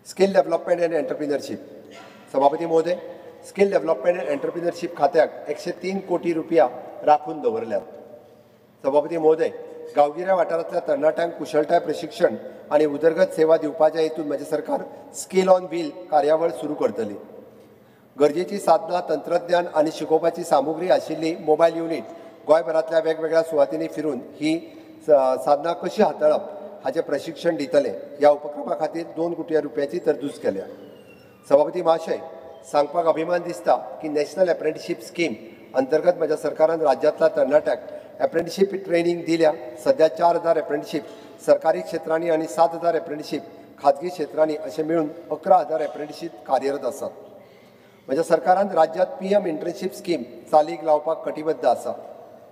Skill development end entrepreneurship. सभापती महोदय, skill development end entrepreneurship खात्याक 103 कोटी रुपया राखून दवरल्यात। सभापती महोदय, गांवगिऱ्या वाठारांतल्या तरणाट्यांक कुशळटाय प्रशिक्षण आणि उदरगत सेवा दिवपाच्या हेतून म्हजे सरकार स्किल ऑन व्हील कार्यावळ सुरू करतली। गरजेची साधनां, तंत्रज्ञान आणि शिकोवपाची सामुग्री आशिल्ली मोबायल युनिट गोंयभरांतल्या वेगवेगळ्या सुवातींनी फिरून ही साधनां कशी हाताळप हाचे प्रशिक्षण दितले। ह्या उपक्रमा खातीर 2 कोटी रुपयाची तरतूद केल्या। सभापती महाशय, सांगपाक अभिमान दिसता की नॅशनल अप्रेंटिसशीप स्कीम अंतर्गत म्हज्या सरकारान राज्यांतल्या तरणाट्यांक अप्रेंटिसशीप ट्रेनिंग दिल्या। सध्या 4000 अप्रेंटिसशीप सरकारी क्षेत्रांनी आणि 7000 अप्रेंटिसशीप खाजगी क्षेत्रांनी अशें मेळून 11000 अप्रेंटिसशीप कार्यरत आसात। म्हज्या सरकारान राज्यांत PM इंटर्नशीप स्कीम चालीक लावपाक कटिबद्ध आसा।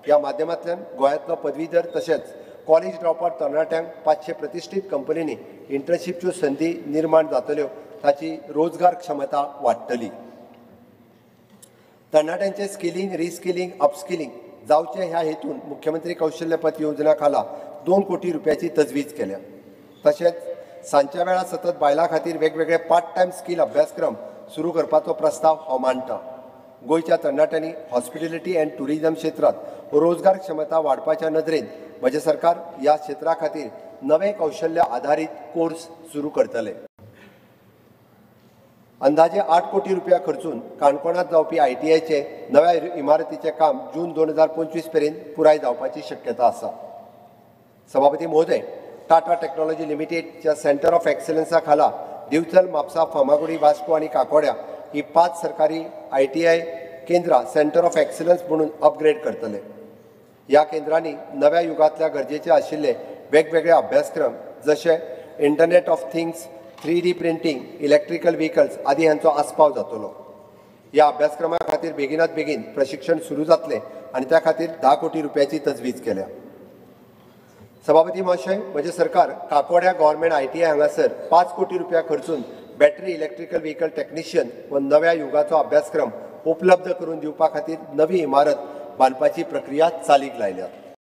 ह्या माध्यमांतल्यान गोंयांतलो पदवीधर तशेंच कॉलेज ड्रॉपआउट तरणाट्यांक 500 प्रतिश्ठीत कंपनींनी इंटर्नशीपच्यो संधी निर्माण जातल्यो, ताची रोजगार क्षमता वाडटली। तरणाट्यांचे स्किलिंग, रिस्किलिंग, अपस्किलिंग जावचे ह्या हेतून मुख्यमंत्री कौशल्य पथ योजना खाला 2 कोटी रुपयाची तजवीज केल्या। तशेंच सांजच्या वेळा सतत बायलां खातीर वेगवेगळे पार्ट टायम स्किल अभ्यासक्रम सुरू करपाचो प्रस्ताव हांव मांडटां। गोंयच्या तरणाट्यांनी हॉस्पिटॅलिटी अँड टुरिझम क्षेत्रांत रोजगार क्षमता वाडपाच्या नदरेन म्हजे सरकार ह्या क्षेत्रा खातीर नवे कौशल्य आधारीत कोर्स सुरू करतले। अंदाजे 8 कोटी रुपया खर्चून काणकोणांत जावपी ITIचे नव्या इमारतीचे काम जून 2025 पर्यंत पुराय जावपाची शक्यता आसा। सभापती महोदय, टाटा टेक्नॉलॉजी लिमिटेडच्या सेंटर ऑफ एक्सलन्सा खाला दिवचल, म्हापसा, फार्मागुडी, वास्को आणि काकोड्या ही 5 सरकारी ITI केंद्रां सेंटर ऑफ एक्सलन्स म्हणून अपग्रेड करतले। ह्या केंद्रांनी नव्या युगांतल्या गरजेचे आशिल्ले वेगवेगळे अभ्यासक्रम जसे internet of things, 3D printing, electrical vehicles आदी हांचो आस्पाव जातलो। ह्या अभ्यासक्रमा खातीर बेगिनात बेगीन प्रशिक्षण सुरू जातले आणि त्या खातीर 10 कोटी रुपयाची तजवीज केल्या। सभापती महाशय, म्हजे सरकार काकोड्या गव्हर्मेंट ITI हांगासर 5 कोटी रुपया खर्चून बॅटरी इलेक्ट्रिकल व्हेकल टेक्निशियन व नव्या युगाचो अभ्यासक्रम उपलब्ध करून दिवपा खातीर नवी इमारत बांदपाची प्रक्रिया चालीक लायल्या।